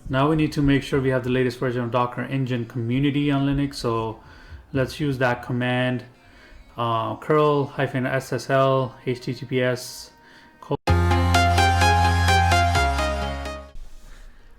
Now we need to make sure we have the latest version of Docker Engine Community on Linux. So let's use that command, curl-ssl https.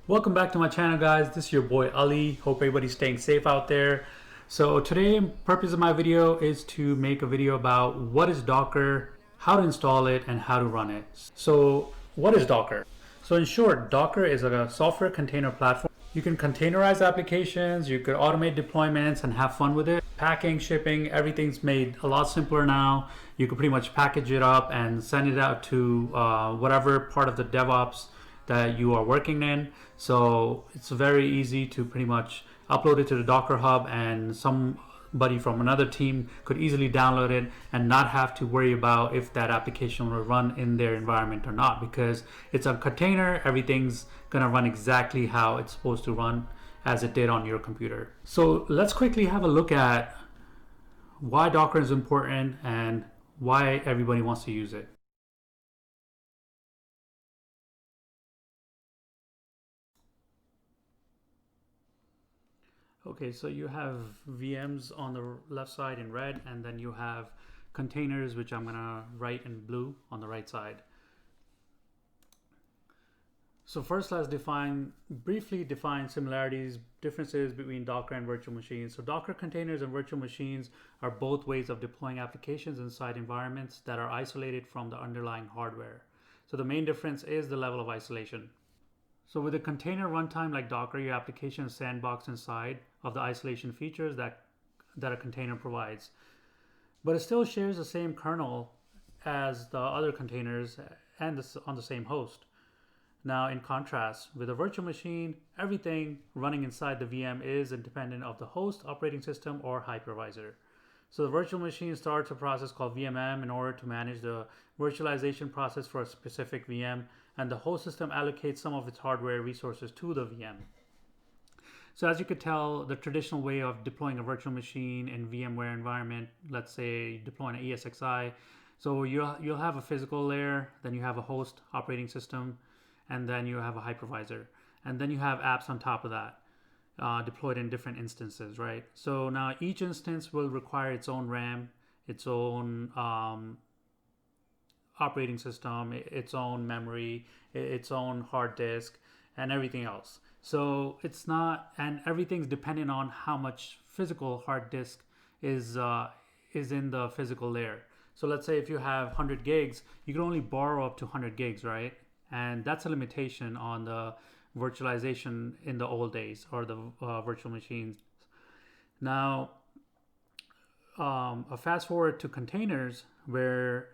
Welcome back to my channel, guys. This is your boy Ali. Hope everybody's staying safe out there. So today, purpose of my video is to make a video about what is Docker, how to install it, and how to run it. So what is Docker? So in short, Docker is a software container platform. You can containerize applications, you could automate deployments and have fun with it. Packing, shipping, everything's made a lot simpler now. You can pretty much package it up and send it out to whatever part of the DevOps that you are working in. So it's very easy to pretty much upload it to the Docker Hub, and somebody from another team could easily download it and not have to worry about if that application will run in their environment or not, because it's a container. Everything's gonna run exactly how it's supposed to run as it did on your computer. So let's quickly have a look at why Docker is important and why everybody wants to use it. Okay, so you have VMs on the left side in red, and then you have containers, which I'm gonna write in blue on the right side. So first, let's briefly define similarities, differences between Docker and virtual machines. So Docker containers and virtual machines are both ways of deploying applications inside environments that are isolated from the underlying hardware. So the main difference is the level of isolation. So with a container runtime like Docker, your application is sandboxed inside of the isolation features that a container provides. But it still shares the same kernel as the other containers and on the same host. Now, in contrast, with a virtual machine, everything running inside the VM is independent of the host, operating system, or hypervisor. So the virtual machine starts a process called VMM in order to manage the virtualization process for a specific VM, and the host system allocates some of its hardware resources to the VM. So as you could tell, the traditional way of deploying a virtual machine in VMware environment, let's say deploying an ESXi, so you'll have a physical layer, then you have a host operating system, and then you have a hypervisor, and then you have apps on top of that. Deployed in different instances, right? So now each instance will require its own RAM, its own operating system, its own memory, its own hard disk, and everything else. So it's not, and everything's dependent on how much physical hard disk is in the physical layer. So let's say if you have 100 gigs, you can only borrow up to 100 gigs, right? And that's a limitation on the virtualization in the old days, or the virtual machines. Now, a fast forward to containers, where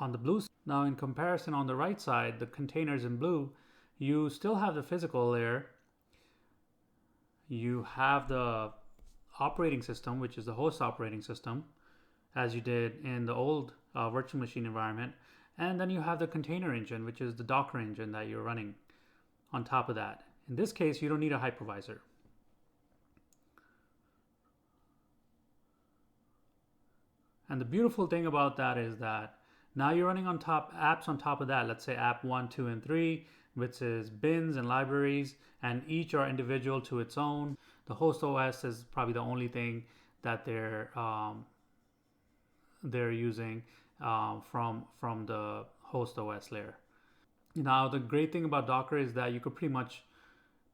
on the blue, now in comparison on the right side, the containers in blue, you still have the physical layer. You have the operating system, which is the host operating system, as you did in the old virtual machine environment. And then you have the container engine, which is the Docker engine that you're running on top of that. In this case, you don't need a hypervisor. And the beautiful thing about that is that now you're running on top apps on top of that. Let's say app 1, 2, and 3, which is bins and libraries, and each are individual to its own. The host OS is probably the only thing that they're using from the host OS layer. Now, the great thing about Docker is that you could pretty much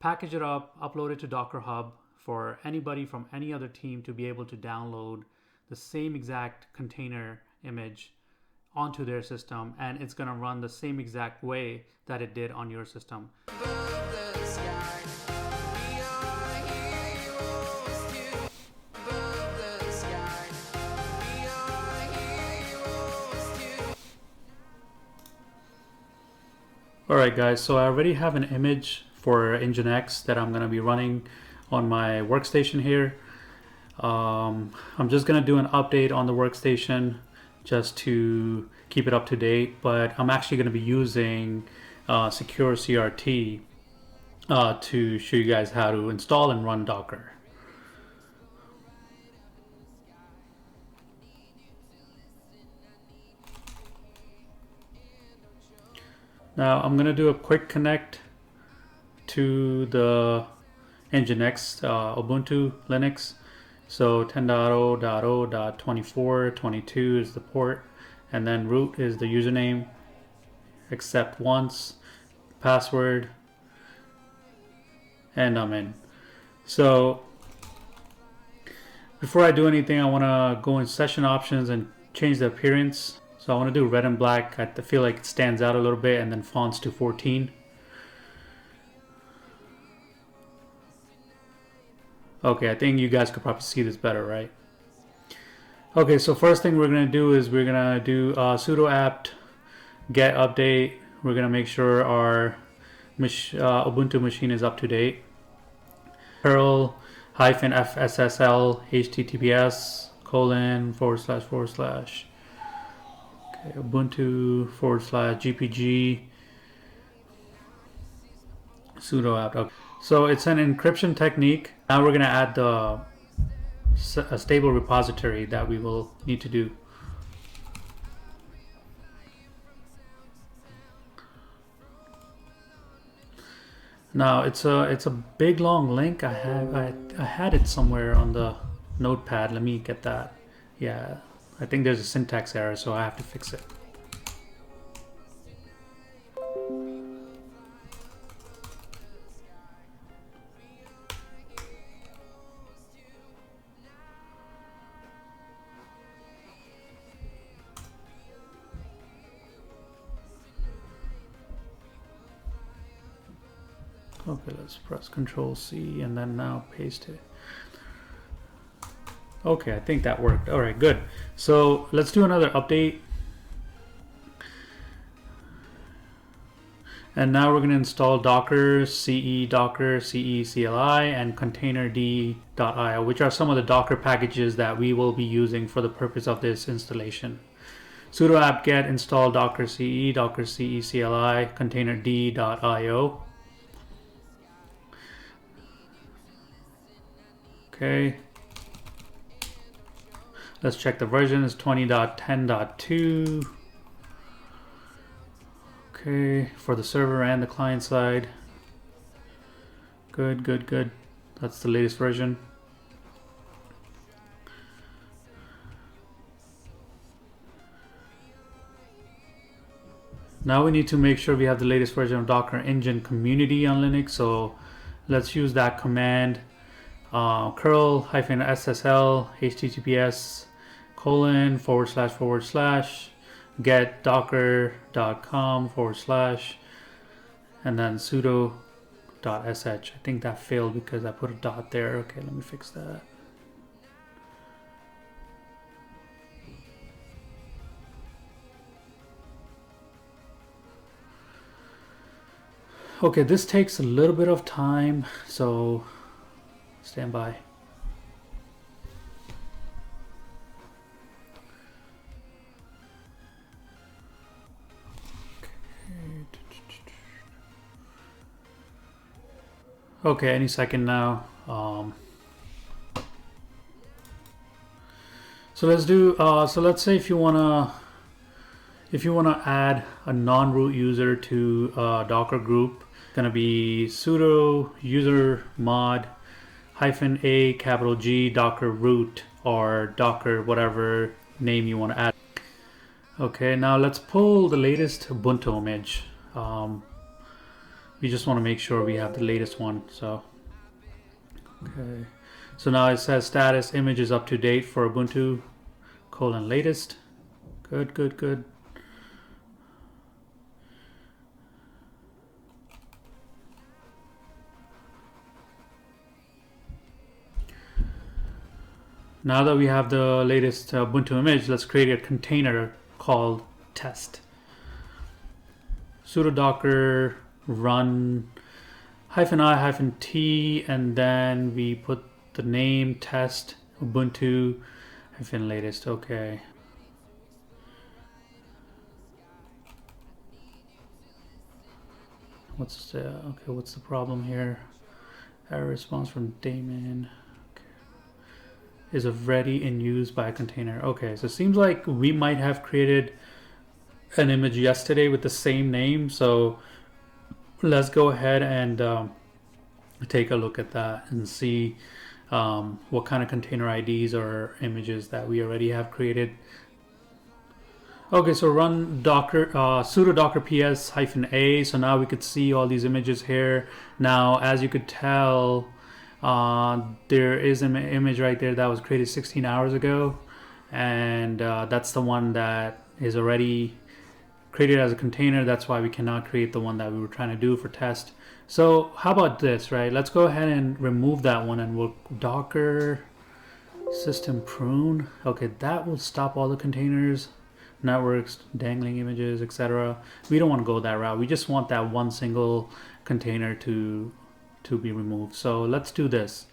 package it up, upload it to Docker Hub for anybody from any other team to be able to download the same exact container image onto their system, and it's going to run the same exact way that it did on your system. Alright guys, so I already have an image for Nginx that I'm going to be running on my workstation here. I'm just going to do an update on the workstation just to keep it up to date, but I'm actually going to be using Secure CRT to show you guys how to install and run Docker. Now I'm going to do a quick connect to the Nginx Ubuntu Linux. So 10.0.0.24.22 is the port, and then root is the username, accept once, password, and I'm in. So before I do anything, I want to go in session options and change the appearance. So I want to do red and black. I feel like it stands out a little bit, and then fonts to 14. Okay, I think you guys could probably see this better, right? Okay, so first thing we're gonna do is we're gonna do sudo apt get update. We're gonna make sure our Ubuntu machine is up to date. Curl -fssl https :// okay, Ubuntu /gpg sudo apt. Okay. So it's an encryption technique. Now we're gonna add a stable repository that we will need to do. Now it's a big long link. I had it somewhere on the notepad. Let me get that. Yeah, I think there's a syntax error, so I have to fix it. Okay, let's press Control C and then now paste it. Okay, I think that worked. All right, good. So let's do another update. And now we're going to install Docker CE CLI and containerd.io, which are some of the Docker packages that we will be using for the purpose of this installation. Sudo apt get install Docker CE CLI, containerd.io. Okay. Let's check the version is 20.10.2. Okay, for the server and the client side. Good, good, good. That's the latest version. Now we need to make sure we have the latest version of Docker Engine Community on Linux. So let's use that command. Curl -ssl https :// get docker.com / and then sudo.sh. I think that failed because I put a dot there. Okay, let me fix that. Okay, this takes a little bit of time, so stand by. Okay, any second now. So let's do. So let's say if you wanna add a non-root user to Docker group, it's gonna be sudo user mod -a capital G Docker root or Docker whatever name you want to add. Okay, now let's pull the latest Ubuntu image. We just want to make sure we have the latest one. So okay, so now it says status image is up to date for Ubuntu latest. Good, good, good. Now that we have the latest Ubuntu image, let's create a container called test. Sudo docker run -i-t, and then we put the name test Ubuntu -latest. Okay. What's the problem here? Error response from daemon. Is already in use by a container. Okay, so it seems like we might have created an image yesterday with the same name. So let's go ahead and take a look at that and see what kind of container IDs or images that we already have created. Okay, so run docker sudo docker ps-a. So now we could see all these images here. Now, as you could tell, there is an image right there that was created 16 hours ago, and that's the one that is already created as a container. That's why we cannot create the one that we were trying to do for test. So how about this, right? Let's go ahead and remove that one, and we'll docker system prune. Okay, that will stop all the containers, networks, dangling images, etc. We don't want to go that route. We just want that one single container to be removed. So let's do this.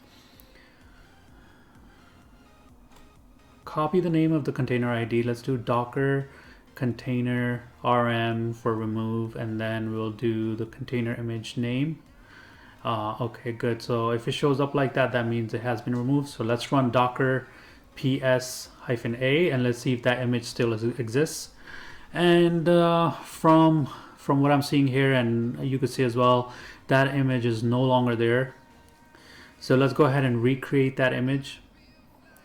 Copy the name of the container ID. Let's do docker container rm for remove, and then we'll do the container image name. Okay, good. So if it shows up like that, that means it has been removed. So let's run docker ps-a, and let's see if that image still exists. And from what I'm seeing here, and you could see as well, that image is no longer there. So let's go ahead and recreate that image.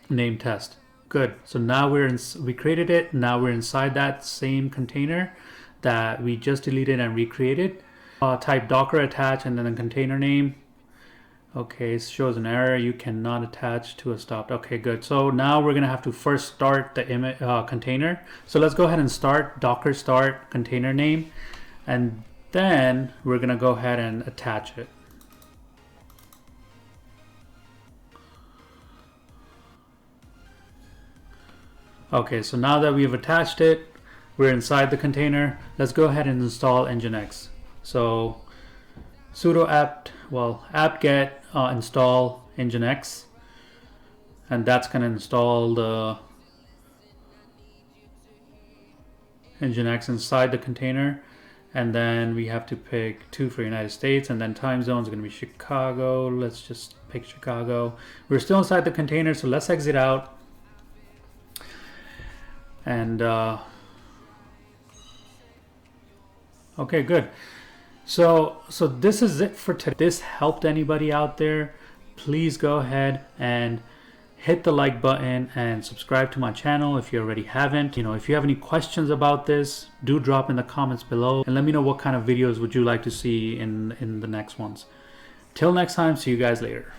Name test. Good. So now we created it. Now we're inside that same container that we just deleted and recreated. Type docker attach and then a container name. Okay, it shows an error. You cannot attach to a stopped. Okay, good. So now we're gonna have to first start the container. So let's go ahead and start docker start container name, and then we're gonna go ahead and attach it. Okay, so now that we've attached it, we're inside the container. Let's go ahead and install Nginx. So sudo apt-get install Nginx, and that's going to install the Nginx inside the container. And then we have to pick 2 for United States, and then time zone is going to be Chicago. Let's just pick Chicago. We're still inside the container, so let's exit out. And okay, good. So this is it for today. If this helped anybody out there, please go ahead and hit the like button and subscribe to my channel if you already haven't. If you have any questions about this, do drop in the comments below and let me know what kind of videos would you like to see in the next ones. Till next time, see you guys later.